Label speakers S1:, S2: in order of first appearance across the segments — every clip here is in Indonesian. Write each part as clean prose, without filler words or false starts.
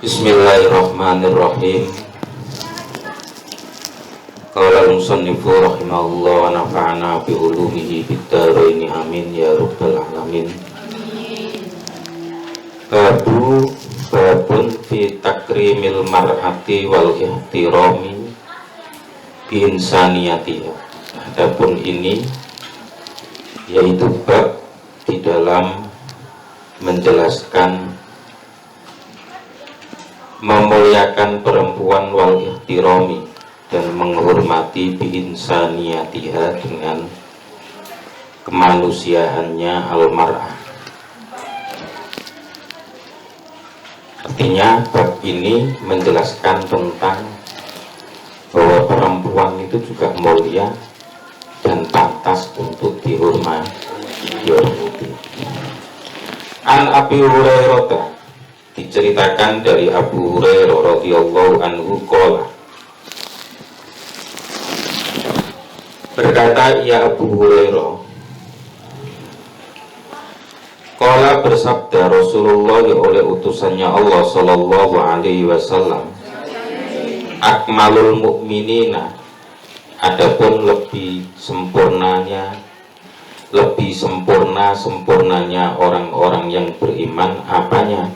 S1: Bismillahirrahmanirrahim. Qala al-musannifu rahimahullah wa nafa'ana bi ulumihi fid dharain amin ya rabbal alamin. Babun fi takrimil mar'ati wal ihtirami bi insaniyatiha. Adapun ini yaitu bab di dalam menjelaskan memuliakan perempuan wal ihtirami dan menghormati biinsaniyatiha dengan kemanusiaannya al-mar'ah. Artinya bab ini menjelaskan tentang bahwa perempuan itu juga mulia dan pantas untuk dihormati. An Abi Hurairah, diceritakan dari Abu Hurairah radhiyallahu anhu qala, berkata ia Abu Hurairah, qala bersabda Rasulullah oleh utusannya Allah sallallahu alaihi wasallam, akmalul mukminina, adapun lebih sempurnanya orang-orang yang beriman apanya?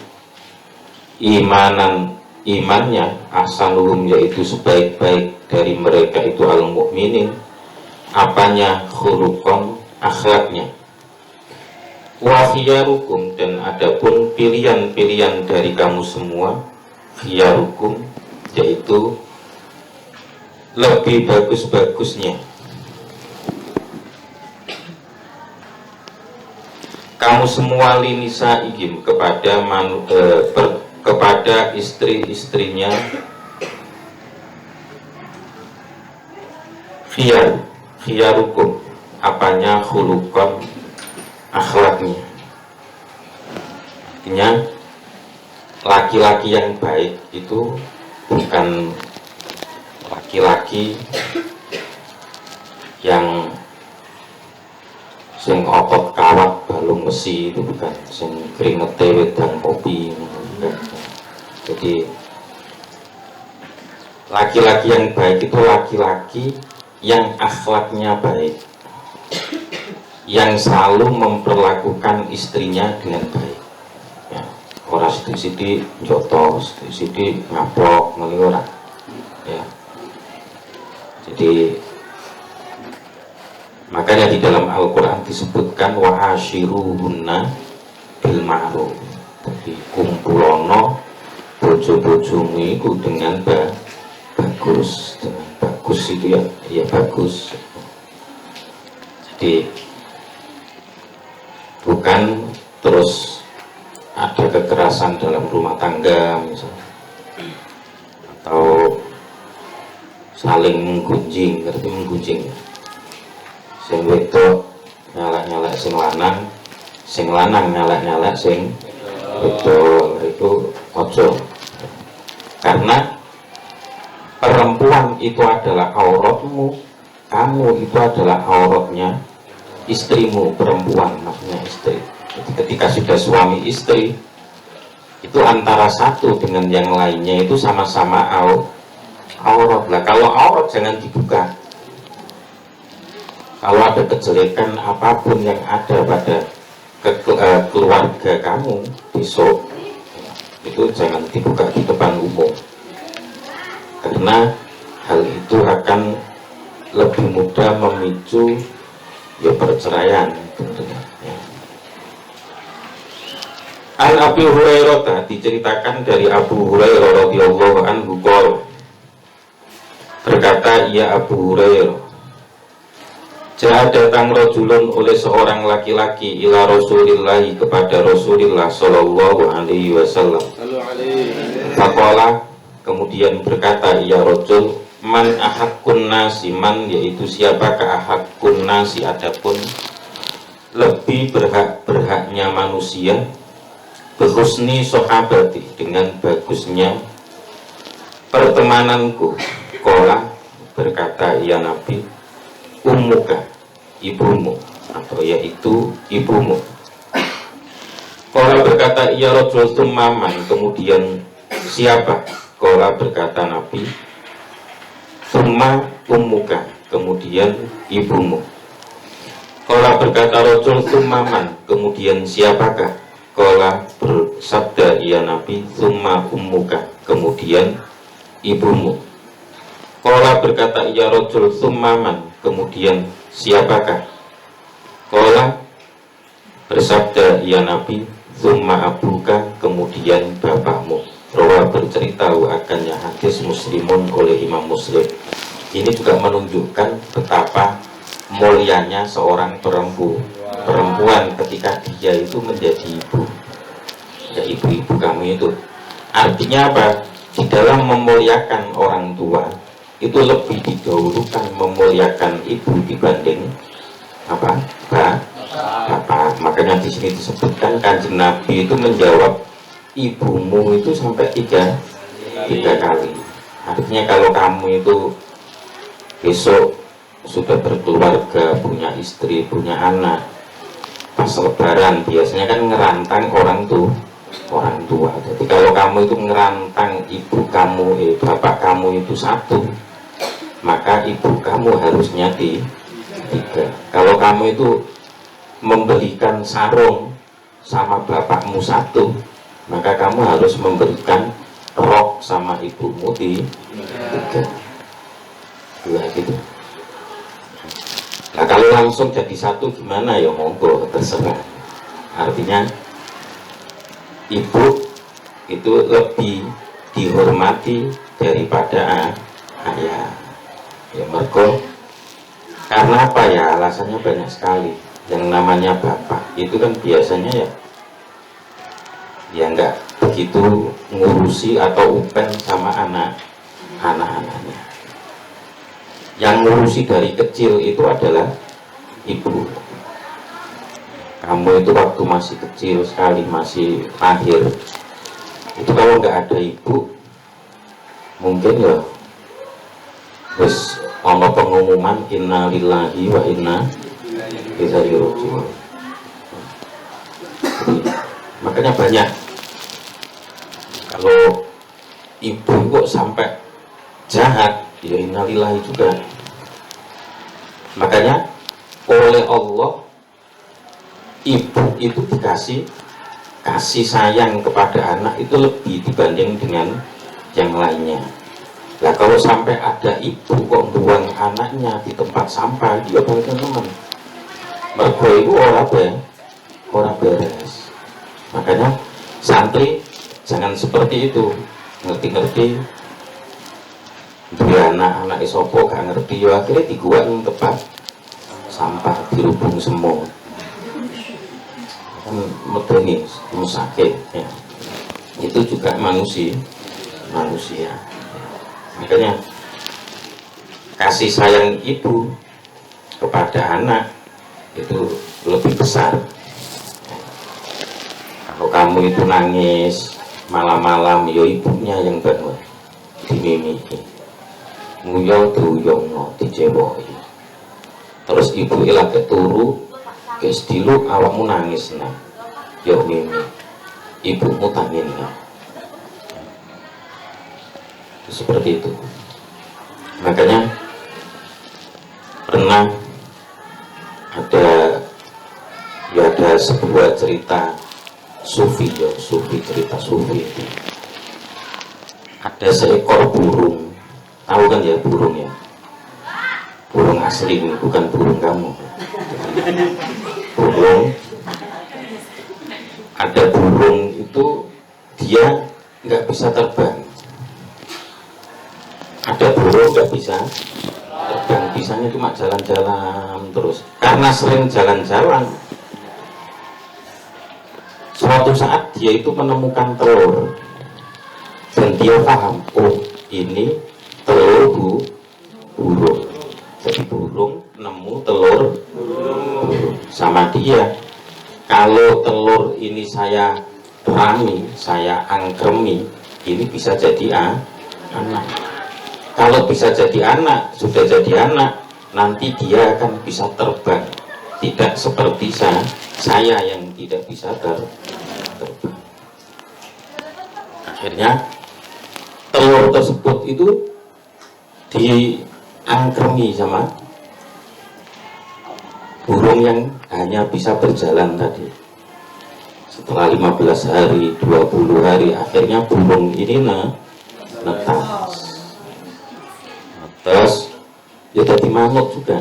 S1: Imannya ahsanuhum, yaitu sebaik-baik dari mereka itu al-mu'minin, apanya? Khuluqan, akhlaknya. Wa khiyarukum, dan adapun pilihan-pilihan dari kamu semua, khiyarukum, yaitu lebih bagus-bagusnya. Kamu semua linisa igim, kepada istri-istrinya, khiyarukum, apanya? Khuluqan, akhlaknya. Artinya laki-laki yang baik itu bukan laki-laki yang sing otot kawat balung besi, itu bukan, sing kringete wedang kopi. Jadi laki-laki yang baik itu laki-laki yang akhlaknya baik, yang selalu memperlakukan istrinya dengan baik, ya. Orang sidik-sidik jotos, sidik ngaplok ngeliora, ya. Jadi makanya di dalam Al-Quran disebutkan wa ashiruhunna bil ma'ruf. Jadi kumpulono bojo-bojomu itu dengan bagus, dengan bagus itu ya bagus. Jadi bukan terus ada kekerasan dalam rumah tangga misalnya, atau saling menggunjing, ngerti menggunjing ya? Sing wedok nyalak-nyalak sing lanang nyalak-nyalak sing betul, itu ojo. Karena perempuan itu adalah auratmu, kamu itu adalah auratnya istrimu. Perempuan maksudnya istri. Jadi ketika sudah suami istri, itu antara satu dengan yang lainnya itu sama-sama aurat. Lah kalau aurat jangan dibuka. Kalau ada kejelekan apapun yang ada pada keluarga kamu besok, itu jangan dibuka di depan umum, karena hal itu akan lebih mudah memicu ya perceraian tentunya, ya. An Abi Hurairah, diceritakan dari Abu Hurairah radhiyallahu anhu qala, berkata ia Abu Hurairah, jaa datang rajulun oleh seorang laki-laki ila Rasulillahi, kepada Rasulullah sallallahu alaihi wasallam. Faqala, kemudian berkata ia rajul, man ahaqqun nasi, man yaitu siapakah ahaqqun nasi, adapun lebih berhaknya manusia, berhusni sahabati, dengan bagusnya pertemananku. Qala, berkata ia Nabi, ummuka, ibumu, atau yaitu ibumu. Qala, berkata ia rajul, tumaman, kemudian siapa? Qala berkata Nabi, summa ummuka, kemudian ibumu. Qala berkata Rasul, summa man, kemudian siapakah? Qala bersabda ia Nabi, summa ummuka, kemudian ibumu. Qala berkata ia Rasul, summa man, kemudian siapakah? Qala bersabda ia Nabi, summa abuka, kemudian bapakmu. Rawa bercerita akannya hadis Muslimun oleh Imam Muslim. Ini juga menunjukkan betapa mulianya seorang perempuan ketika dia itu menjadi ibu. Ya, ibu-ibu kami itu artinya apa? Di dalam memuliakan orang tua itu lebih didahulukan memuliakan ibu dibanding apa? Bapak. Makanya di sini disebutkan Kanjeng Nabi itu menjawab ibumu itu sampai tiga kali. Artinya kalau kamu itu besok sudah berkeluarga, punya istri, punya anak, pas lebaran biasanya kan ngerantang orang tua. Jadi kalau kamu itu ngerantang ibu kamu, bapak kamu itu satu, maka ibu kamu harusnya tiga. Kalau kamu itu memberikan sarung sama bapakmu satu, maka kamu harus memberikan rok sama ibumu tiga. Dua gitu. Nah kalau langsung jadi satu gimana ya, monggo terserah. Artinya ibu itu lebih dihormati daripada ayah. Ya mergo karena apa ya, alasannya banyak sekali. Yang namanya bapak itu kan biasanya ya nggak begitu ngurusi atau upen sama anak-anaknya. Yang ngurusi dari kecil itu adalah ibu. Kamu itu waktu masih kecil sekali, masih lahir, itu kalau nggak ada ibu mungkin ya terus ono pengumuman inna lillahi wa inna ilaihi raji'un. Makanya banyak kalau ibu kok sampai jahat, ya innalillahi juga. Makanya oleh Allah ibu itu dikasih kasih sayang kepada anak itu lebih dibanding dengan yang lainnya. Nah kalau sampai ada ibu kok buang anaknya di tempat sampah, dia teman-teman mergo itu orang beres. Makanya santri jangan seperti itu, ngerti-ngerti dua anak isopo gak ngerti, ya akhirnya diguak yang tempat sampah, dirubung semua kan medeni musake ya. Itu juga manusia. Makanya kasih sayang ibu kepada anak itu lebih besar. Kalau kamu itu nangis malam-malam, ya ibunya yang bangun dimimiki, nguyol duyongno dicewoi, terus ibu lagi turu kes dilu awakmu nangis nah, ya mimi ibumu tangin nah. Seperti itu. Makanya pernah ada sebuah cerita sufi cerita sufi itu ada seekor burung, tahu kan ya burung ya, burung asli ini bukan burung kamu. Ada burung itu dia nggak bisa terbang, ada burung nggak bisa terbang, bisanya cuma jalan-jalan terus. Karena sering jalan-jalan, suatu saat dia itu menemukan telur dan dia paham, oh ini telur burung. Jadi burung nemu telur burung. Sama dia, kalau telur ini saya rami, saya angkremi, ini bisa jadi anak. Kalau bisa jadi anak, sudah jadi anak, nanti dia akan bisa terbang. Tidak seperti saya yang tidak bisa terbang. Akhirnya tersebut itu diangkremi sama burung yang hanya bisa berjalan tadi. Setelah 15 hari, 20 hari, akhirnya burung ini netas. Terus ya jadi manuk juga.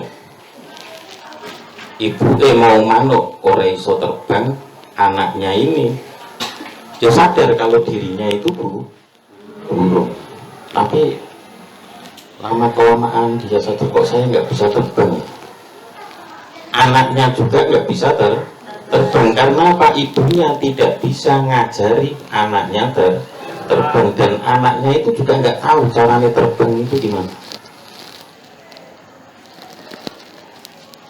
S1: Ibu mau manuk ora iso terbang, anaknya ini dia sadar kalau dirinya itu burung. Tapi lama kelamaan dia sadar, kok saya nggak bisa terbang. Anaknya juga nggak bisa terbang karena apa? Ibunya tidak bisa ngajari anaknya terbang, dan anaknya itu juga nggak tahu caranya terbang itu gimana.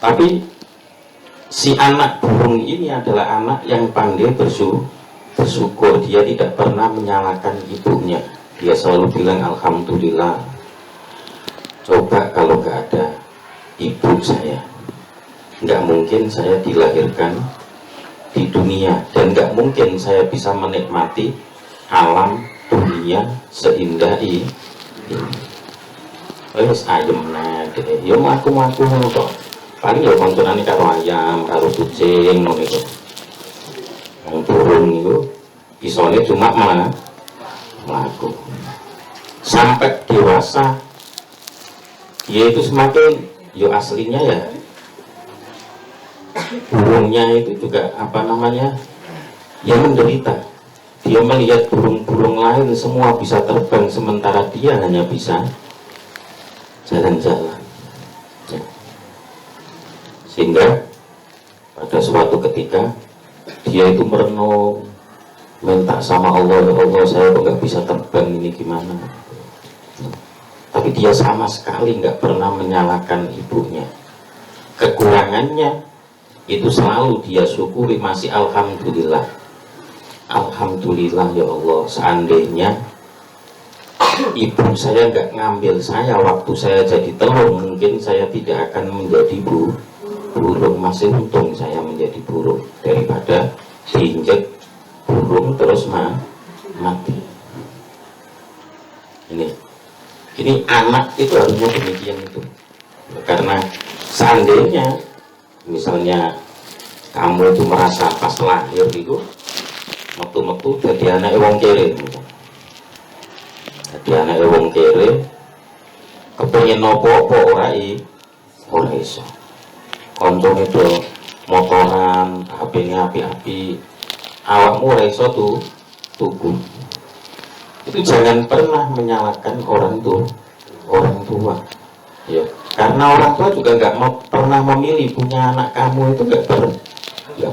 S1: Tapi si anak burung ini adalah anak yang pandai bersyukur. Dia tidak pernah menyalahkan ibunya. Dia selalu bilang alhamdulillah. Coba kalau nggak ada ibu saya, nggak mungkin saya dilahirkan di dunia, dan nggak mungkin saya bisa menikmati alam dunia seindah ini. Wes ayem nade, yo aku kok. Paling ya konconane karo ayam, karo kucing ngono iku. Wong burung itu isone cuma mlaku. Sampai dewasa dia itu semakin yo aslinya ya burungnya itu juga apa namanya ya menderita. Dia melihat burung-burung lain semua bisa terbang, sementara dia hanya bisa jalan-jalan. Sehingga pada suatu ketika dia itu merenung, minta sama Allah, ya Allah saya kok nggak bisa terbang, ini gimana. Tapi dia sama sekali nggak pernah menyalahkan ibunya. Kekurangannya itu selalu dia syukuri, masih alhamdulillah. Alhamdulillah ya Allah, seandainya ibu saya nggak ngambil saya waktu saya jadi telur, mungkin saya tidak akan menjadi burung. Masih untung saya menjadi burung daripada diinjek burung terus mati. Ini anak itu harusnya demikian itu. Karena seandainya misalnya kamu itu merasa pas lahir itu metu-metu jadi anak wong kere, jadi anak wong kere kepengen nopo-nopo ora iso. Koncone do motoran, HP-nya api-api, awakmu ora iso tuku. Itu jangan pernah menyalahkan orang tua. Ya, karena orang tua juga nggak pernah memilih punya anak kamu itu, nggak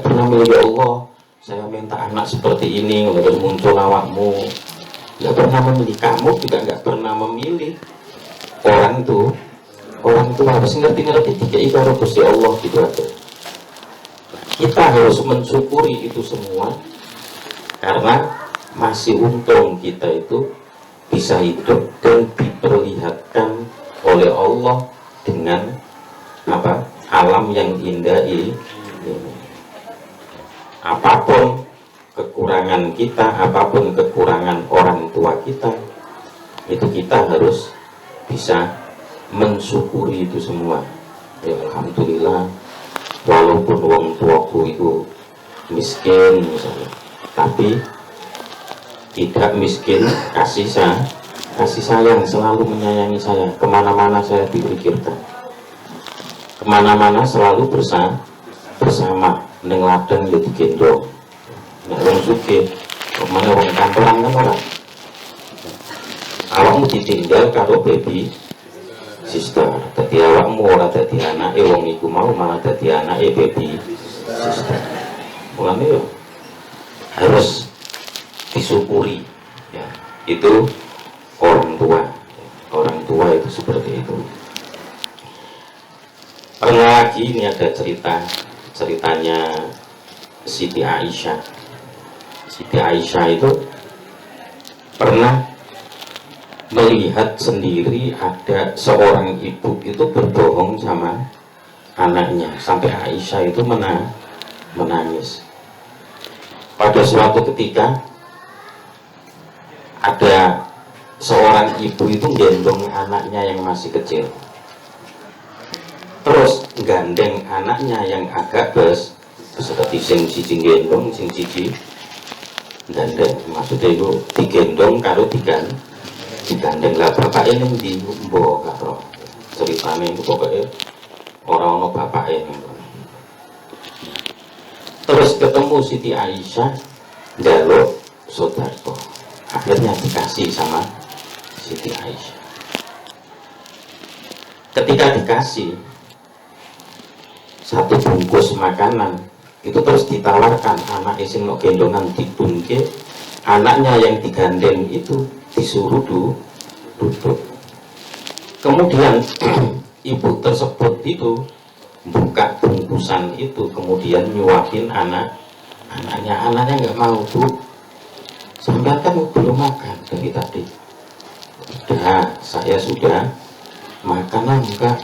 S1: pernah milih. Ya Allah, saya minta anak seperti ini, terus muncul awakmu. Nggak pernah memilih. Kamu juga nggak pernah memilih. Orang tua harus ngerti dikai karo Gusti Allah gitu aja. Kita harus mensyukuri itu semua karena masih untung kita itu bisa hidup dan diperlihatkan oleh Allah dengan apa? Alam yang indah ini. Apapun kekurangan kita, apapun kekurangan orang tua kita, itu kita harus bisa mensyukuri itu semua. Ya alhamdulillah, walaupun wong tuaku itu miskin misalnya, tapi tidak miskin kasih sayang, selalu menyayangi saya. Kemana-mana saya dipikirkan, kemana-mana selalu bersama. Neng ladang ya digendong, nek wong sugih kemana wong kantoran kan ora. Awakmu ditinggal karo baby sister, dadi awakmu ora dadi anake wong iku mau, malah dadi anake baby sister. Mulane yo harus disyukuri ya, itu orang tua itu seperti itu. Pernah lagi ini ada ceritanya Siti Aisyah. Siti Aisyah itu pernah melihat sendiri ada seorang ibu itu berbohong sama anaknya, sampai Aisyah itu menangis. Pada suatu ketika ada seorang ibu itu gendong anaknya yang masih kecil, terus gandeng anaknya yang agak bes, seperti sing siji gendong, sing siji gandeng, maksudnya itu digendong karo digandeng lah. Bapak ini di mbok karo ceritanya itu pokoknya orang bapak ini. Terus ketemu Siti Aisyah jaluk sodako, akhirnya dikasih sama Siti Aisyah. Ketika dikasih satu bungkus makanan itu terus ditawarkan anak sing no gendongan dibungke, anaknya yang digandeng itu disuruh duduk. Kemudian ibu tersebut itu buka bungkusan itu, kemudian nyuapin anaknya nggak mau. Bu, sampai kan belum makan dari tadi. Udah, saya sudah makan lah, enggak.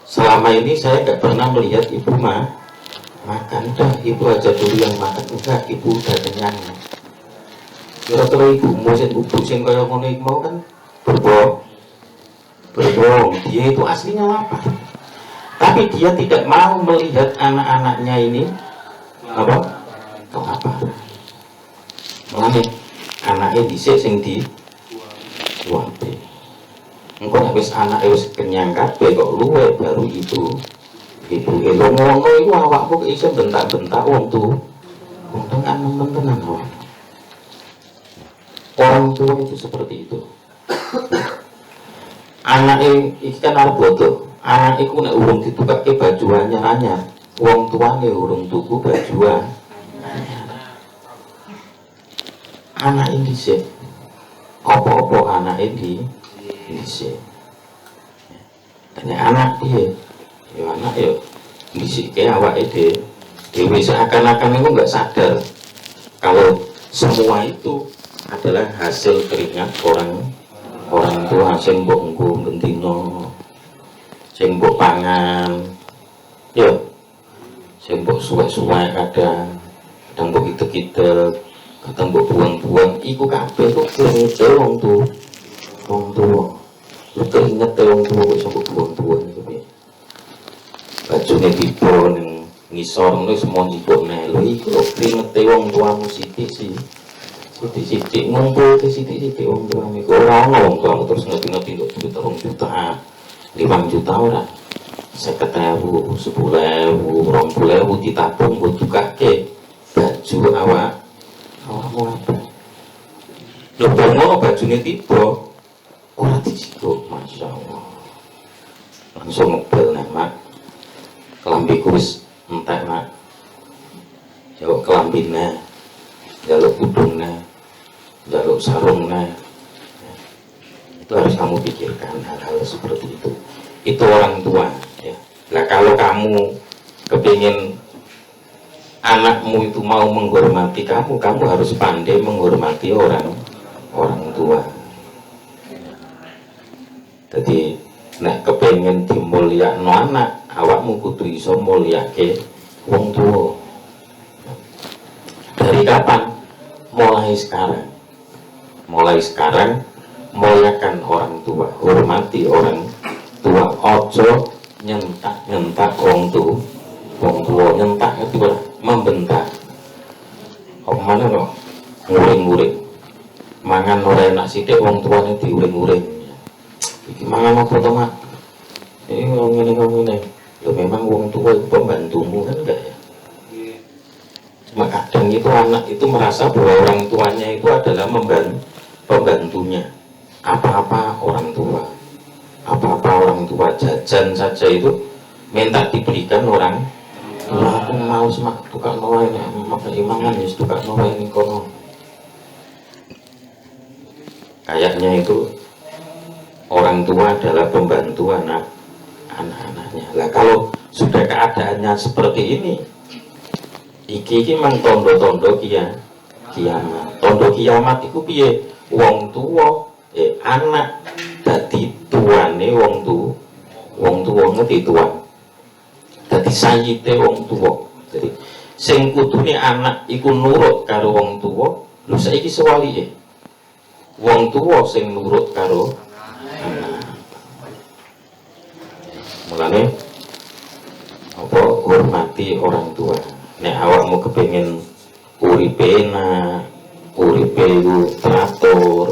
S1: Selama ini saya nggak pernah melihat ibu makan. Udah, ibu aja dulu yang makan. Enggak, ibu udah kenyang. Kira-kira ibu musim bubuk sing kaya ngono mau kan berbohong. Dia itu aslinya lapar, tapi dia tidak mau melihat anak-anaknya ini apa kelaparan. Mulane anaknya dhisik sing diuapi. Engko nek wis anake wis kenyang kabeh kok luwe baru ibu lho ngono iku awakmu kok iso bentak-bentak wong tuwa. Wong tenan nemen tenan wae. Orang tua itu seperti itu. Anaknya iki kan arep bodoh. Anak iku nek urung ditukake baju anyar-anyar, wong tuane urung tuku baju anyar. Anak ini dhisik. Apa-apa anak ini dhisik. Tanya anak piye? Ya anak ya dhisike awake dhewe seakan-akan itu enggak sadar kalau semua itu adalah hasil keringat orang tua, sing mbok nggo bendino, sing mbok pangan, ya, sing mbok suwek-suwek kadang mbok itek-itek, kadang mbok buang-buang, iku kabeh kok keringet wong tuwa. Lu keringet wong tuwa kok iso mbok buang-buang iku piye? Bajune tiba ning ngisor ngono semua njibokne. Lho iku lho keringet wong tuamu sithik sih. Sithik ngumpul ke sithik wong tuane kok ora ono wong tuane terus ngerti-ngerti kok duit 3 juta, 5 juta ora. 50.000, 10.000, 20.000 ditabung mbok tukake baju awakmu apa. Lho ngono bajune tiba ora dijikuk, masyaallah. Langsung ngebel nek mak. Kelambiku wis entek mak. Jawab kelambine. Jaluk kudungnya, jaluk sarungnya, itu harus kamu pikirkan hal-hal seperti itu. Itu orang tua, ya. Nah kalau kamu kepingin anakmu itu mau menghormati kamu harus pandai menghormati orang tua. Jadi, nek kepingin dimulyakno anak, awakmu kudu iso mulyake wong tua. Dari kapan? Mulai sekarang muliakan orang tua, hormati orang tua, ojo nyentak wong tua, nyentak itu membentak. Mana no nguring-nguring, mangan ora enak sithik wong tuane diuring-uring. Iki mangan apa to mak? Ini ngene. Lho memang wong tua itu pembantumu kan enggak ya? Maka kadang itu anak itu merasa bahwa orang tuanya itu adalah pembantunya. Apa-apa orang tua jajan saja itu minta diberikan orang tua. Aku mau semak tukak noa ini, maka imangan ya tukak noa ini kono. Kayaknya itu orang tua adalah pembantu anak-anaknya. Lah kalau sudah keadaannya seperti ini, iki mang tondo-tondo kiamat. Tondo kiamat iku piye? Wong tuwa anak dadi tuane wong tuwa ngerti tuan. Dadi sayite wong tuwa. Jadi sing kudune anak iku nurut karo wong tuwa, lho saiki sewalike. wong tuwa sing nurut karo anak. Mulane apa hormati orang tua. Nek awakmu kepengin uripe enak, uripe iku teratur,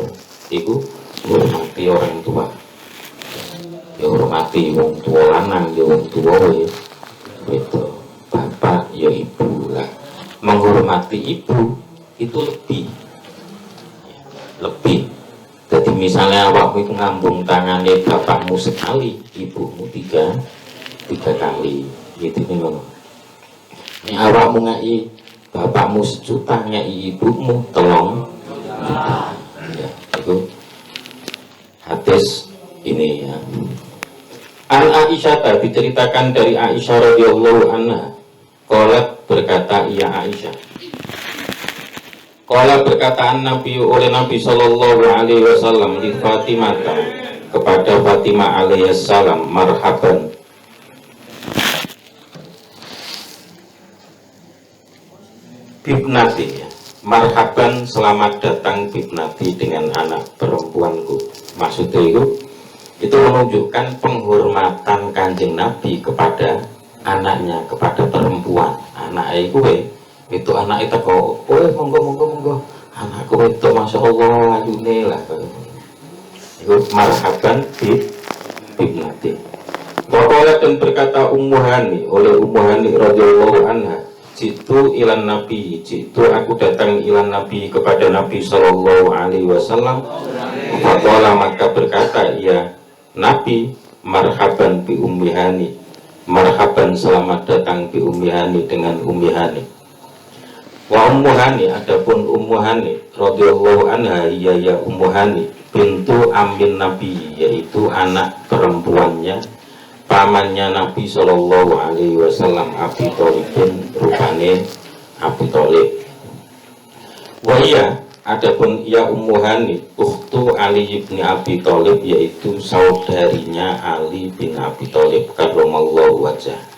S1: iku hormati orang tua. Ya hormati wong tua lanang, ya wong tua itu bapak, ya ibu lah. Menghormati ibu itu lebih. Jadi misalnya awakmu itu ngambung tangannya bapakmu sekali, ibumu tiga kali, gitu nih ngono. Ini awakmu ngai bapakmu sejuta, ngai ibumu telung juta. Ya, itu hadis ini ya. An Aisyah diceritakan dari Aisyah radhiyallahu anha, qalat berkata ia Aisyah. Qala perkataan Nabi oleh Nabi sallallahu alaihi wasallam di Fatimah kepada Fatimah alaihissalam, marhaban. Bibnati, marhaban, selamat datang bibnati dengan anak perempuanku. Maksudnya itu menunjukkan penghormatan Kanjeng Nabi kepada anaknya, kepada perempuan. Anaknya itu anak itu kok, monggo anakku itu masya Allah ayune lah. Itu marhaban bibnati. Waqala dan berkata Ummu Hani oleh Ummu Hani radhiyallahu anha, jitu ilan Nabi, jitu aku datang ilan Nabi kepada Nabi sallallahu alaihi wasallam. Waqala maka berkata ia Nabi, marhaban bi Ummi Hani, marhaban selamat datang bi Ummi Hani dengan Ummi Hani. Wa Ummu Hani, adapun Ummu Hani radhiyallahu anha, ya Ummu Hani bintu amin Nabi, yaitu anak perempuannya pamannya Nabi sallallahu alaihi wasallam, Abi Thalibin, rupane Abi Thalib. Wa iya, adapun ia Ummu Hani ukhtu Ali bin Abi Thalib, yaitu saudarinya Ali bin Abi Thalib karramallahu wajah.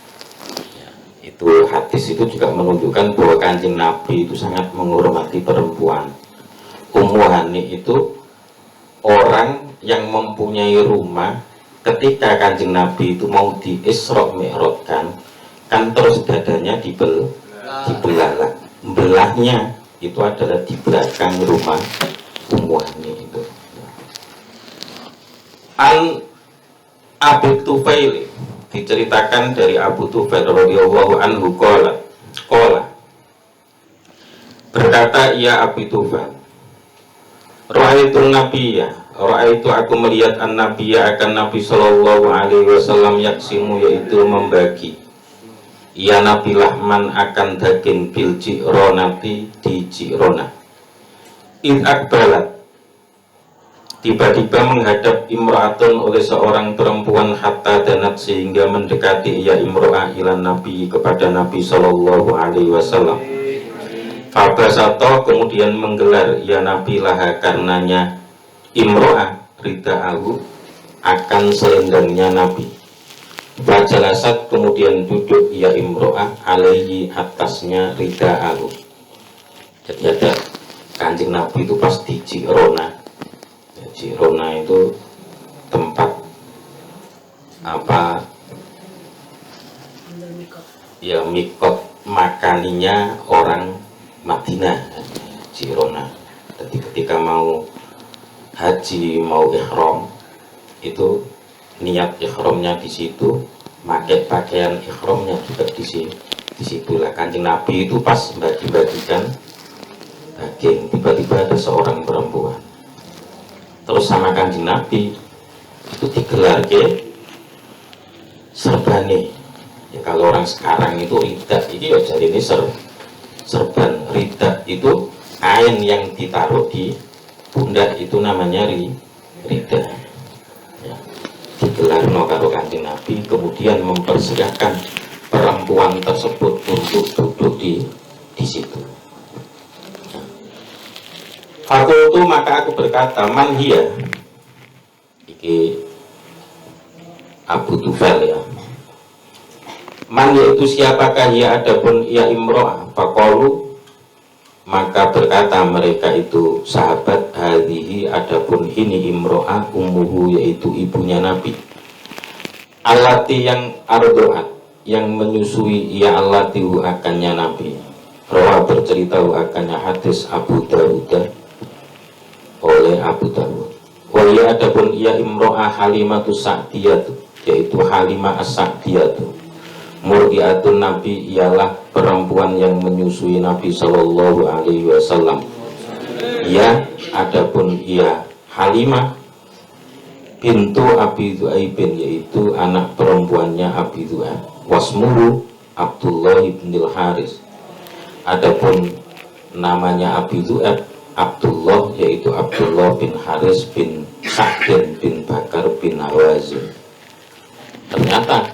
S1: Itu hadis itu juga menunjukkan bahwa Kanjeng Nabi itu sangat menghormati perempuan. Ummu Hani itu orang yang mempunyai rumah ketika Kanjeng Nabi itu mau di Isra Mi'rajkan, kan terus dadanya dibelah. Belahnya itu adalah di belakang rumah Ummu Hani itu. An Abi Tufail, diceritakan dari Abu Tufail radhiyallahu anhu, qala berkata ia Abi Tufail, ra'aitu nabiyya, ra'aitu aku melihat an-nabiyya akan Nabi sallallahu alaihi wasallam, yaksimu, yaitu membagi, ia Nabi lahman akan daging bil ji'ronati, di ji'ronah. Id akbalat, tiba-tiba menghadap imra'atun oleh seorang perempuan, hatta danat, sehingga mendekati ia imra'ah ilan Nabi, kepada Nabi sallallahu alaihi wasallam. Fabasato, kemudian menggelar ia Nabi laha, karenanya imra'ah, rida'ahu, akan selendangnya Nabi. Fajalasat, kemudian duduk ia imra'ah alaihi, atasnya rida'ahu. Jadi ada Kanjeng Nabi itu pas di Ji'ronah. Ji'ronah itu tempat apa ya, mikot makaninya orang Madinah, Ji'ronah. Jadi ketika mau haji, mau ihram, itu niat ihramnya di situ, pakai pakaian ihramnya juga di situ lah. Kanjeng Nabi itu pas bagi-bagikan daging, tiba-tiba ada seorang perempuan terus sama Kanjeng Nabi itu digelar ke serbane. Ya kalau orang sekarang itu rida, ini ya jadi ini serban. Rida itu kain yang ditaruh di pundak, itu namanya rida. Ya, digelar karo Kanjeng Nabi, kemudian mempersilahkan perempuan tersebut untuk duduk di situ. Aku itu maka aku berkata, man hiya, iki Abu Tufail ya, man yaitu siapakah ia, adapun ia imro'ah. Faqalu, maka berkata mereka itu sahabat, hadhihi adapun ini imro'ah ummuhu yaitu ibunya Nabi, allati yang ardoat yang menyusui ia allati akannya Nabi. Rawa bercerita akannya hadis Abu Dawud oleh Abu Dawud. Wahia adapun ia imro'ah Halimatu Sa'diyatu yaitu Halimah As-Sa'diyatu murdiatun Nabi ialah perempuan yang menyusui Nabi Sallallahu Alaihi Wasallam. Ya adapun ia Halimah bintu Abi Dhu'aibin yaitu anak perempuannya Abi Dhu'aib. Wasmuhu Abdullah bin Haris. Adapun namanya Abi Dhu'aib Abdullah yaitu Abdullah bin Haris bin Sa'din bin Bakar bin Hawazin. Ternyata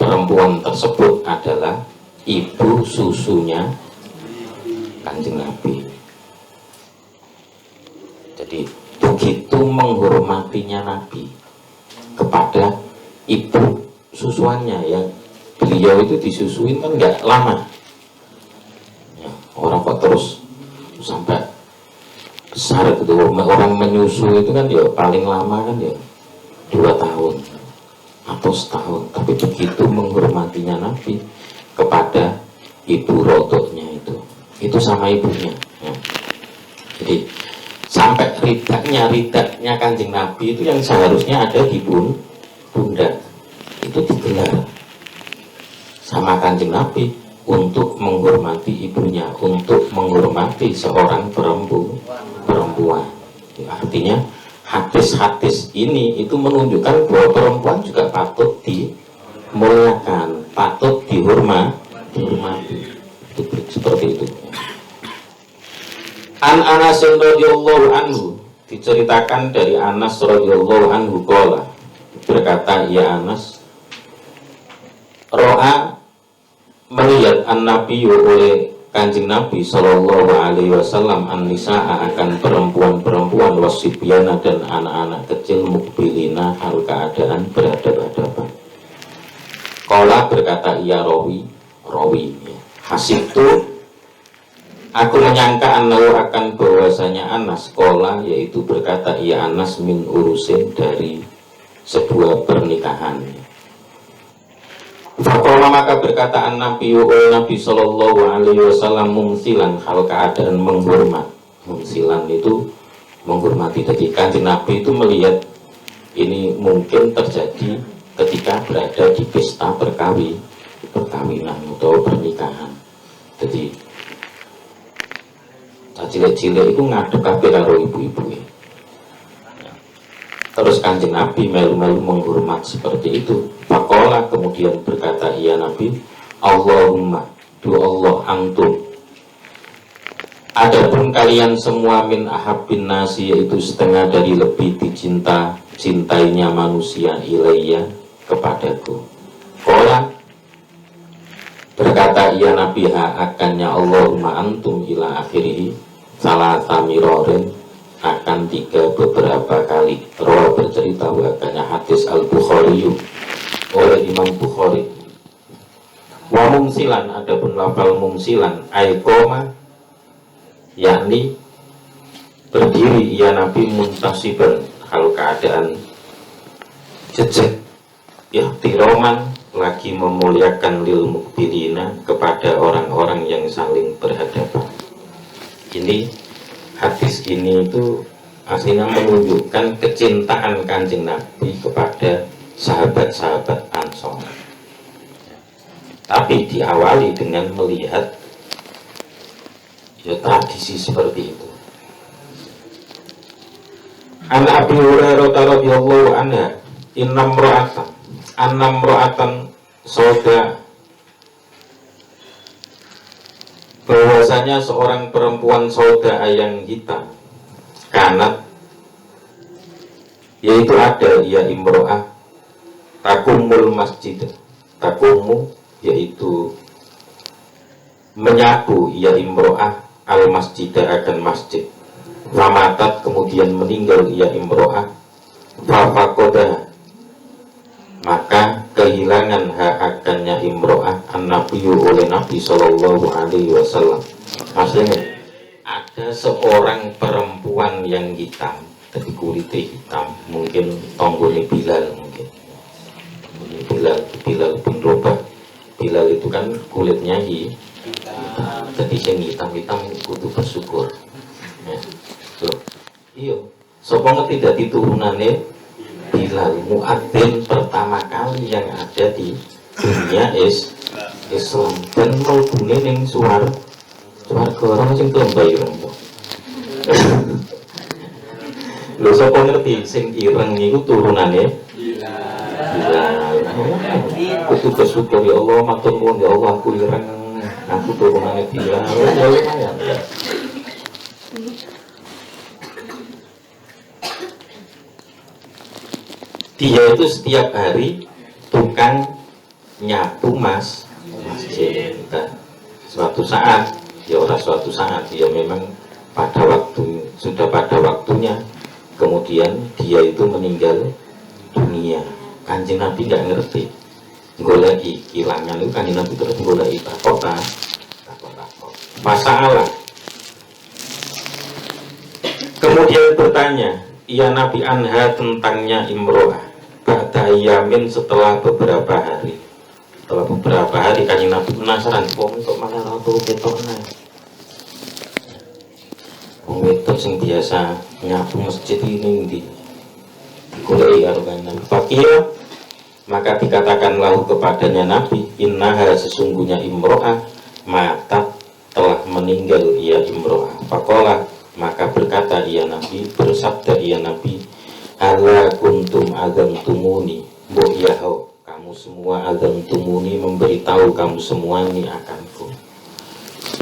S1: perempuan tersebut adalah ibu susunya Kanjeng Nabi. Jadi begitu menghormatinya Nabi kepada ibu susuannya, yang beliau itu disusuin kan nggak lama ya, orang kok terus sampai besar gitu. Orang menyusu itu kan ya paling lama kan ya 2 tahun atau setahun, tapi begitu menghormatinya Nabi kepada ibu rodoknya itu sama ibunya ya. Jadi sampai ridaknya Kanjeng Nabi itu yang seharusnya ada di pundak itu digelar sama Kanjeng Nabi untuk menghormati ibunya, untuk menghormati seorang perempuan. Artinya hadis-hadis ini itu menunjukkan bahwa perempuan juga patut dimuliakan, patut dihormati. Itu seperti itu. An Anas radhiyallahu anhu, diceritakan dari Anas radhiyallahu anhu qala, berkata ia Anas, ro'a melihat an-Nabi oleh Kanjeng Nabi Sallallahu Alaihi Wasallam an-nisa'a akan perempuan-perempuan wasibyana dan anak-anak kecil mukbilina hal keadaan berhadap-hadapan. Qala berkata ia rawi hasibtu aku menyangka annahu akan bahwasanya Anas qala yaitu berkata ia Anas min urusin dari sebuah pernikahan. Faqala maka berkata Nabi Nabi Sallallahu Alaihi Wasallam mumsilan hal keadaan menghormat. Mumsilan itu menghormati. Jadi Kanjeng Nabi itu melihat ini mungkin terjadi ketika berada di pesta perkawinan atau pernikahan. Jadi cilik-cilik itu ngaduk kabeh karo ibu-ibu. Terus Kanjeng Nabi melu-melu menghormat seperti itu. Faqala kemudian berkata ia Nabi, Allahumma du Allah antum. Adapun kalian semua min ahabbin nasi yaitu setengah dari lebih cintainya manusia ilayya kepadaku. Qala berkata ia Nabi akannya Allahumma antum ila akhirih salah samirorin akan 3 beberapa kali. Rawa bercerita akannya hadis Al-Bukhari oleh Imam Bukhari. Wa mumsilan adapun lafal mumsilan aikoma yakni berdiri ia Nabi muntasiban hal keadaan jejak ihtiroman lagi memuliakan lil mukbilina kepada orang-orang yang saling berhadapan. Ini hadis ini itu aslinya menunjukkan kecintaan Kanjeng Nabi kepada sahabat-sahabat Ansor. Tapi diawali dengan melihat ya tradisi seperti itu. An Abi Hurairah radhiyallahu anha innam ra'atan soda bahwasanya seorang perempuan soda yang hitam kanat yaitu ada ia imro'ah takumul masjid, takumu yaitu menyapu ia imro'ah al masjid akan masjid. Wamatat kemudian meninggal ia imro'ah fafakodah maka kehilangan akannya imro'ah an-nabiyyu oleh Nabi Sallallahu Alaihi Wasallam. Maksudnya ada seorang perempuan yang hitam tapi kulitnya hitam, mungkin tonggone Bilal, mungkin Bilal bin Rabah. Bilal itu kan kulitnya hitam, jadi yang hitam-hitam kudu bersyukur ya. So, iya sapa ngerti dadi turunane Bilal, muadzin pertama kali yang ada di dunia Islam, dan mlebune ning swarga orang sing tombai rombo. Lho sapa ngerti sing ireng iku turunane Bilal. Kudu bersyukur, ya Allah, matur nuwun ya Allah, aku ireng, aku turunane Bilal. Ya lumayan. Dia itu setiap hari tukang nyapu masjid. Nah, suatu saat, ya orang suatu saat, dia memang sudah pada waktunya, kemudian dia itu meninggal dunia. Kanjeng Nabi nggak ngerti, goleki kilangan itu Kanjeng Nabi terus goleki takut. Masalah. Kemudian bertanya, ya Nabi anha tentangnya imro'ah. Ba'da yamin setelah beberapa hari. Setelah beberapa hari Kanjeng Nabi penasaran, kok untuk malah ratu ketokna. Wong wedok sing biasa nyapu masjid ini digoleki karo Kanjeng Nabi. Fakir, maka dikatakan lahu kepadanya Nabi, innaha sesungguhnya imro'ah mata telah meninggal ia imro'ah. Faqala, maka berkata ia Nabi, bersabda ia Nabi, ala kuntum adamtumuni, mbok yaho kamu semua adamtumuni, memberitahu kamu semua ini akanku.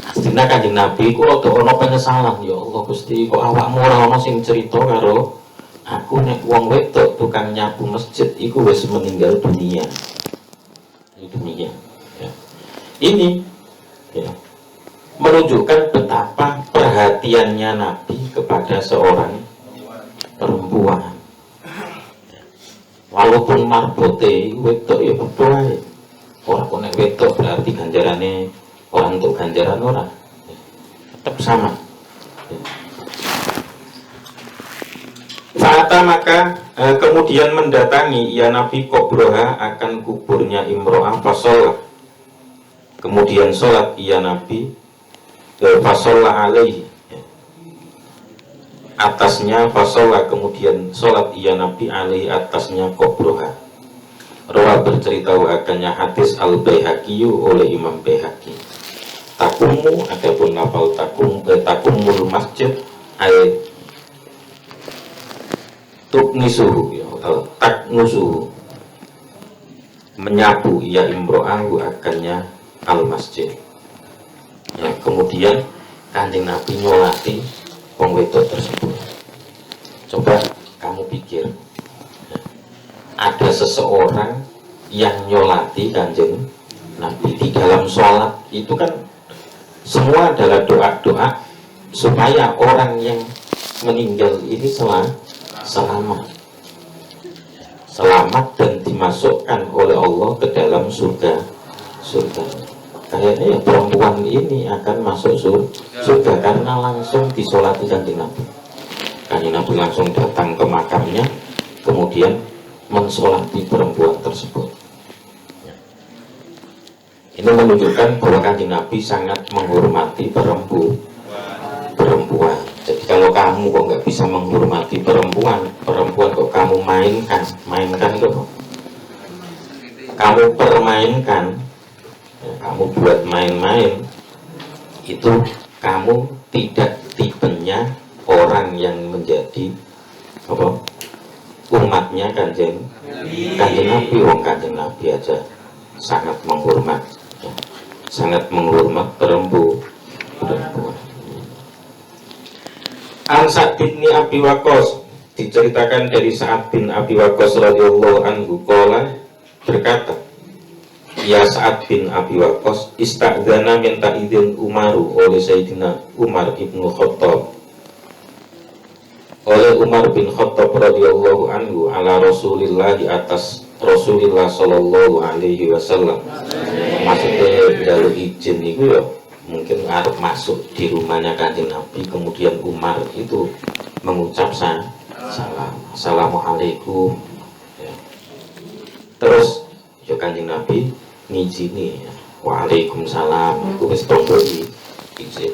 S1: Astina Kanjeng Nabi ku rada ana penyesalan, ya Allah Gusti, kok awakmu ora ana sing cerita karo aku nek wong wedok tukang nyapu masjid iku wis meninggal dunia. Dunia ya. Ini ya, menunjukkan betapa perhatiannya Nabi kepada seorang perempuan. Walaupun marbote wedok ya berdoa ya. Orang konek wedok berarti ganjarannya orang untuk ganjaran orang ya. Tetap sama ya. Fa'ata maka kemudian mendatangi ya Nabi Qobroha akan kuburnya imro'ah fasolah. Kemudian sholat ya Nabi fasolah alaihi, atasnya fasolah, kemudian sholat ia Nabi alaihi atasnya Qobroha. Rawa bercerita akannya hadis al-Baihaqi oleh Imam Baihaqi. Takumu, adapun lafal takumul masjid ayat tuknisuhu ya, taknusuhu, menyapu ia imro'ahu akannya al masjid ya. Kemudian Kanjeng Nabi nyolati wong wedok tersebut. Coba kamu pikir ya, ada seseorang yang nyolati Kanjeng Nabi di dalam sholat, itu kan semua adalah doa-doa supaya orang yang meninggal ini selamat dan dimasukkan oleh Allah ke dalam surga. Kayaknya ya perempuan ini akan masuk surga karena langsung disolati Kanjeng Nabi. Kanjeng Nabi langsung datang ke makamnya, kemudian mensolati perempuan tersebut. Ini menunjukkan bahwa Kanjeng Nabi sangat menghormati perempuan. Jadi kalau kamu kok nggak bisa menghormati perempuan kok kamu mainkan kok, kamu permainkan, ya, kamu buat main-main, itu kamu tidak tipenya orang yang menjadi apa, umatnya Kanjeng Nabi. Wong Kanjeng Nabi aja sangat menghormat ya, sangat menghormat perempuan. An Sa'd bin Abi Waqqas, diceritakan dari Sa'd bin Abi Waqqas radhiyallahu anhu qala, berkata, ya Sa'd bin Abi Waqqas istadzana minta izin Umaru oleh Sayyidina Umar ibnu Khattab, oleh Umar bin Khattab radhiyallahu anhu ala Rasulillah, di atas Rasulullah sallallahu alaihi wasallam. Maksudnya jalur izin itu ya mungkin harus masuk di rumahnya Kanjeng Nabi, kemudian Umar itu mengucap salam. Assalamualaikum. Ya. Terus ya Kanjeng Nabi ngizini ya. Waalaikumsalam. Itu wis tomboi izin.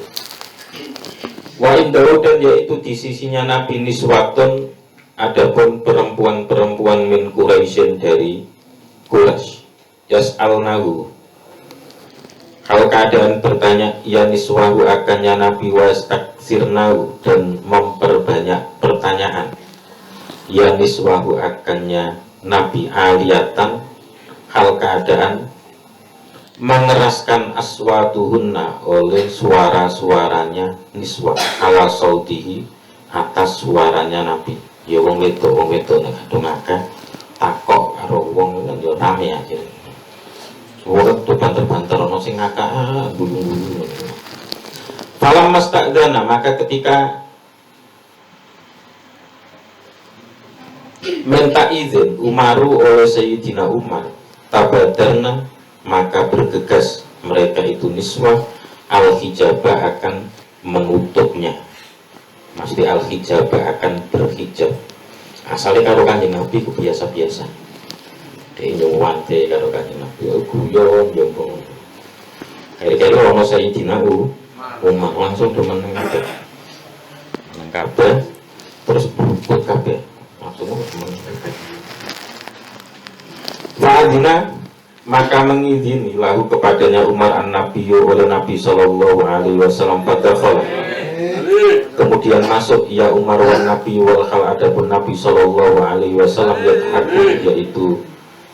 S1: Wa indahu, dan yaitu di sisinya Nabi niswatun, adapun perempuan-perempuan min Quraisyin dari Quraisy, yas'alnahu, kalau keadaan bertanya, ya niswahu akannya Nabi, wastaksirnahu, dan memperbanyak pertanyaan, ya niswahu akannya Nabi, aliyatan, hal keadaan mengeraskan aswatuhunna, oleh suara-suaranya niswa, ala sautihi, atas suaranya Nabi. Ya wong wedok nek kadung akeh takok karo wong nang yo rame akhire. Wong tuh banter-banter ono sing ngakak bulu-bulu. Falam masta'dana, maka ketika minta izin Umaru oleh Sayyidina Umar, tabadarna, maka bergegas mereka itu niswah, al-hijabah akan menutupnya. Mesti al-hijabah akan berhijab. Asalnya karo Kanjeng Nabi ku biasa-biasa. Dia nyuwante karo Kanjeng Nabi, guyon jombong. Kira-kira ono Sayyidina Umar langsung demen kabeh. Nang kabeh terus berukut kabeh. Langsung demen kabeh. Fa'adina, maka mengizini lahu kepadanya Umar an-Nabiyyu oleh Nabi sallallahu alaihi wasallam pada khala. Kemudian masuk ya Umar wa Nabi wal khal, adapun Nabi sallallahu alaihi wasallam yadhaku, yaitu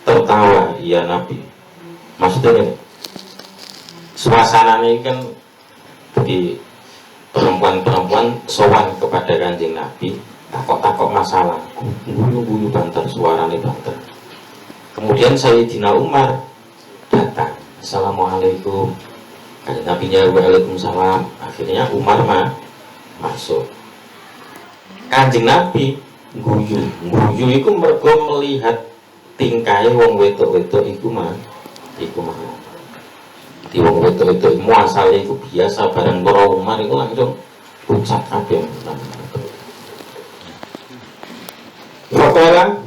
S1: tertawa ya Nabi. Maksudnya suasananya kan di perempuan-perempuan sowan kepada Kanjeng Nabi, takok-takok masalah, guyu-guyu banter, suaranya banter. Kemudian Sayyidina Umar datang, assalamualaikum. Kanjeng Nabi nya waalaikumsalam. Akhirnya Umar masuk. Kanjeng Nabi guyu itu mergo melihat tingkai wong wedok-wedok iku mah. Di wong wedok-wedok iku asale iku biasa, bareng para Umar iku langsung pucat kabeh. Faqala,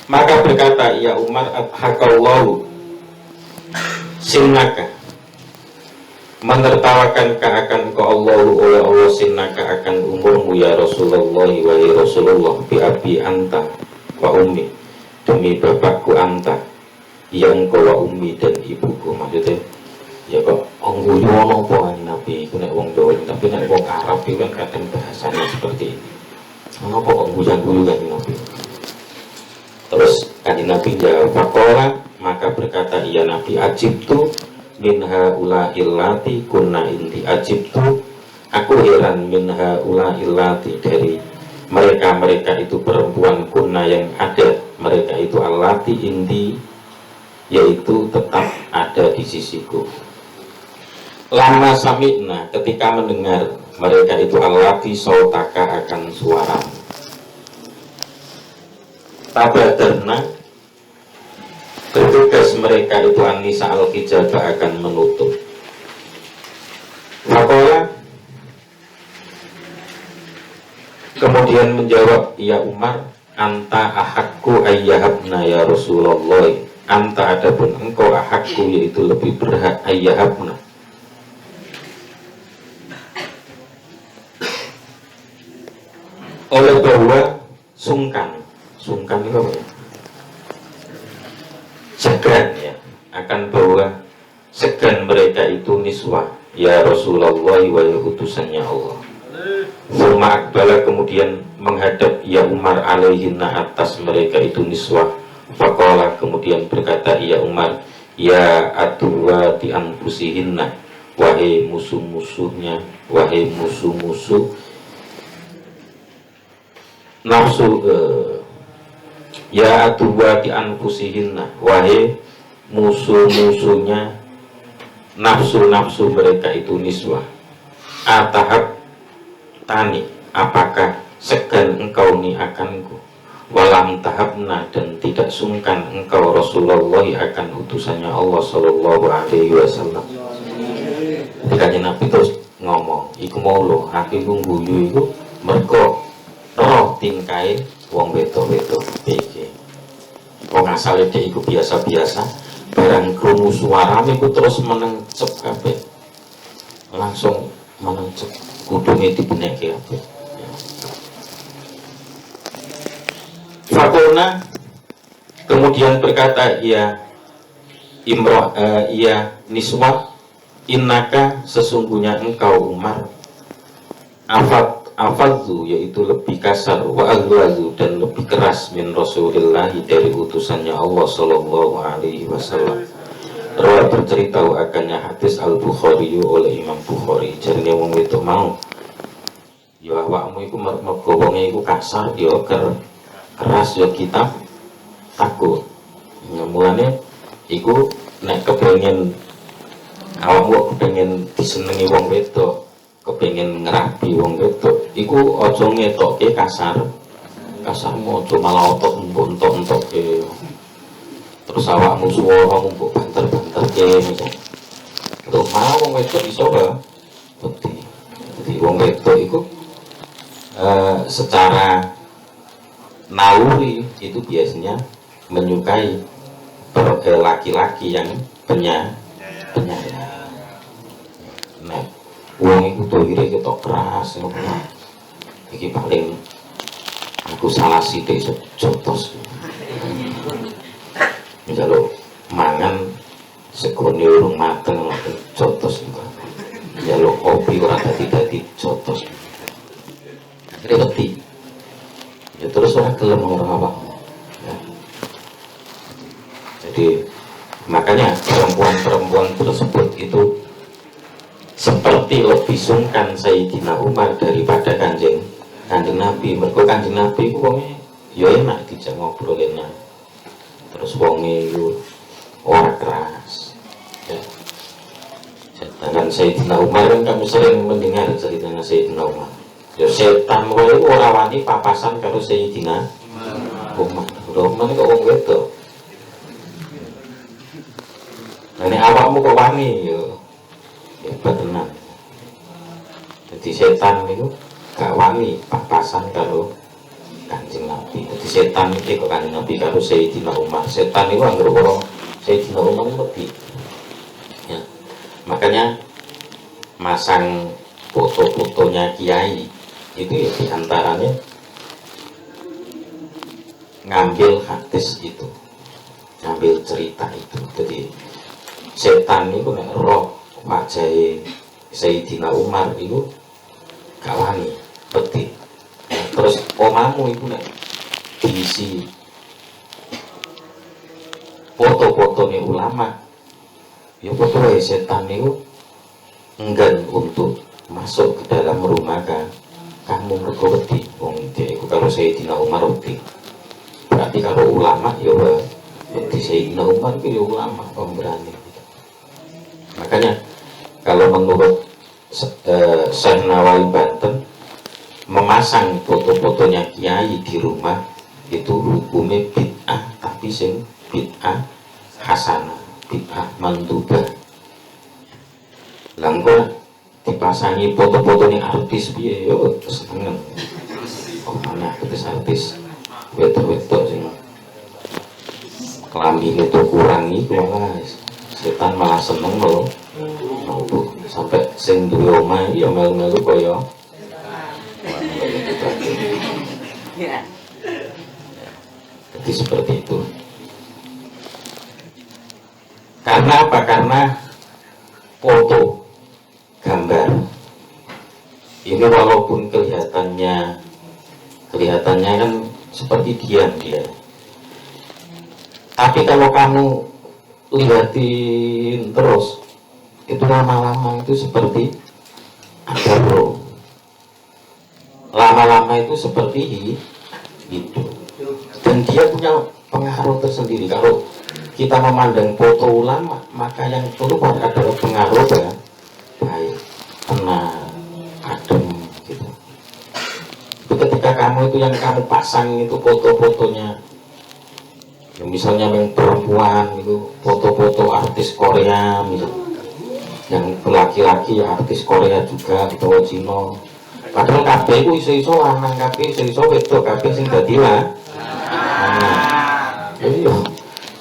S1: maka berkata ya Umar, adhakallahu sinnaka, menertawakan akan ke Allah oleh Allah sinnaka akan umurmu ya Rasulullah, wahai Rasulullah, bi abi anta wa ummi, demi bapakku anta, yang kau wa ummi, dan ibuku. Maksudnya ya kok ngguyu ono apa Nabi iku nek wong Jawa, tapi nek wong Arab itu kan kadang bahasanya seperti ini. Ono apa kok guyu kan Nabi. Terus Kanjeng Nabi jawab, faqala, maka berkata ia Nabi, ajibtu minha ula illati kunna inti. Ajibtu, aku heran, minha ula illati, dari mereka itu perempuan, kunna yang ada, mereka itu allati inti, yaitu tetap ada di sisiku. Lama sami'na, ketika mendengar mereka itu allati sautaka, akan suaramu. Tabadarna, bergegas mereka itu anisa al-hijabah, akan menutup. Faqala, kemudian menjawab ya Umar, anta ahakku ayyahabna ya Rasulullah, anta adapun engkau ahakku, yaitu lebih berhak, ayyahabna, oleh bahwa sungkan itu apa ya? Segan ya, akan bahwa segan mereka itu niswah ya Rasulullah, wahai utusannya Allah. Suma akbala, kemudian menghadap ya Umar alaihinna, atas mereka itu niswah. Faqala, kemudian berkata ya Umar, ya atuwati anfusihinna, wahai musuh-musuhnya, wahai musuh-musuh nafsu, ya atuwati anfusihinna, wahai musuh-musuhnya nafsu-nafsu mereka itu niswah. Atahab tani, apakah segan engkau ni akanku, walam tahabna, dan tidak sungkan engkau Rasulullah akan utusannya Allah sallallahu alaihi wasallam. Ketika Nabi terus ngomong iku mau lho aku iku guyu iku mergo roh tingkai wong wedok-wedok iki. Wong asale dhek iku biasa-biasa, barang krungu suarane iku terus menencep kabeh. Langsung menencep kudune dibenekke kabeh. Fakulna kemudian berkata ia Imroh ia Niswah, innaka sesungguhnya engkau Umar afadzu yaitu lebih kasar, wa aghlazu dan lebih keras min Rasulillah dari utusannya Allah sallallahu alaihi wasallam. Rawat bercerita akannya hadis Al-Bukhari oleh Imam Bukhari. Jarine wong wedok mau ya awakmu iku mergo wonge iku kasar ya keras ya kita takut. Mulane iku nek kepengen awakmu kepengen disenengi wong wedok, kepengen ngerapi wong wedok, iku aja ngetokke kasarmu, aja malah otot entuk-entuk-entukke. Terus awakmu swara mbok banter-banterke misal. Lho mau wong wedok iso wae. Jadi wong wedok iku secara naluri itu biasanya menyukai laki-laki yang penyayang. Nah, wong iku doire ketok keras ngono. Iki paling aku salah sithik jotos. Misal mangan segone urung mateng jotos iku. Jaluk kopi ora dadi jotos. Reti. Ya terus ora gelem ora apa. Jadi makanya perempuan-perempuan tersebut itu seperti lebih sungkan Sayyidina Umar daripada kanjeng Nabi. Mergo kanjeng Nabi ku wonge ya enak dijak ngobrol enak. Terus wonge itu ora keras. Ya. Sedangkan Sayyidina Umar kan kami sering mendengar ceritanya Sayyidina Umar. Ya setan wae ora wani papasan karo Sayyidina Umar. Umar kok wong wedok. Nah, ini awakmu kok wani yo. Hebat tenan. Jadi setan itu gak wani papasan karo Kanjeng Nabi. Jadi setan itu kok Kanjeng Nabi karo Sayyidina Umar. Setan itu anggere orang Sayyidina Umar lebih. Ya. Makanya masang foto-fotonya kiai itu ya diantaranya ngambil hadis itu, ngambil cerita itu. Jadi setan itu nek roh wajah Sayyidina Umar itu gak wani peti. Terus omamu itu nek diisi foto-fotonya ulama, ya foto setan itu enggan untuk masuk ke dalam rumah kamu mergo wedi. Wong iki kalau Sayyidina Umar wedi. Berarti kalau ulama ya wedi. Sayyidina Umar itu ya ulama pemberani. Makanya kalau menurut Syekh Nawawi Banten, memasang foto-fotonya kiai di rumah itu hukumnya bid'ah, tapi sing bid'ah hasanah, bid'ah mandubah. Langkah dipasangi foto-fotonya artis piye yo seneng. Oh mana artis wedok-wedok sing kelambine itu kurang iku guys. Setan malah seneng loh. Sampai sing duwe omah ya melu-melu kaya jadi seperti itu. Karena apa? Karena foto gambar ini walaupun kelihatannya kan seperti diam dia, tapi kalau kamu lihatin terus itu lama-lama itu seperti ada bro, lama-lama itu seperti itu, dan dia punya pengaruh tersendiri. Kalau kita memandang foto ulama, maka yang keluar adalah pengaruh ya baik, tenang, adem gitu. Itu ketika kamu itu yang kamu pasang itu foto-fotonya, misalnya yang perempuan itu foto-foto artis Korea misalnya, yang laki-laki artis Korea juga atau Cina, padahal kabeh ku iso-iso lanang, kabeh iso-iso wedok, kabeh sing dadi lah. Iya,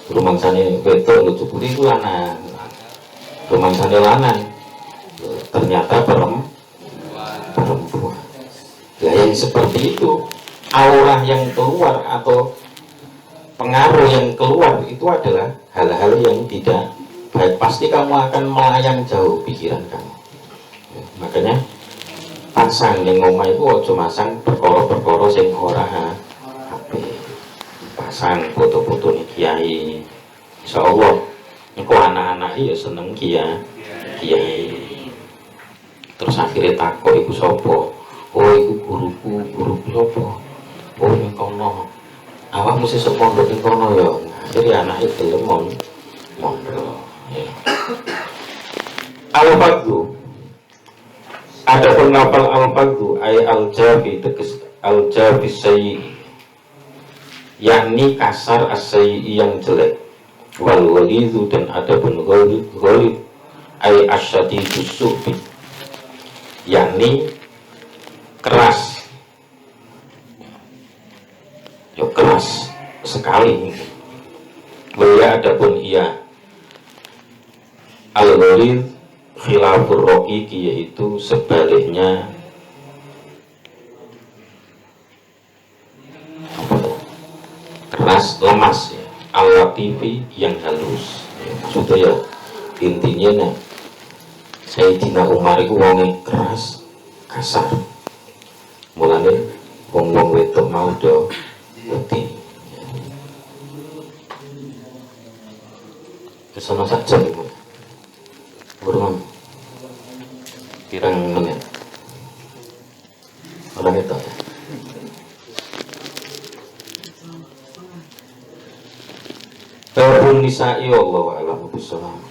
S1: rumangsane wedok lho jebule iku lanang, rumangsane lanang ternyata perempuan. Nah, yang seperti itu, aura yang keluar atau pengaruh yang keluar itu adalah hal-hal yang tidak baik. Pasti kamu akan melayang jauh pikiran kamu. Ya, makanya pasang yang ngomong itu ojo masang perkara-perkara sing ora apik. Pasang foto-foto nih kiai, insya Allah engko anak-anak ya seneng kiai. Terus akhirnya takut iku sopo, oh iku guruku sopo, oh ning kono awakmu sesuk mondok ning kono ya. Akhirnya anaknya gelem mondok ya. Al-Fadlu, ada penapal al-Fadlu ay al-jafi teges al-jafi sayyi, yakni kasar as-sayyi yang jelek, wal walidu dan ada pun ghalib ay asyadidu subi, yakni keras, ya keras sekali. Waya adapun ia al-ghalid khilafur roqiqi, yaitu sebaliknya keras lemas ya, al-latifi yang halus ya, maksudnya ya intinya nah, Sayyidina Umar itu wonge keras kasar, mulane wong-wong wedok mau do wedi. Kesana saja ibu burung pirang menit orang itu ya. Babun nisa'i wallahu a'lam bishawab.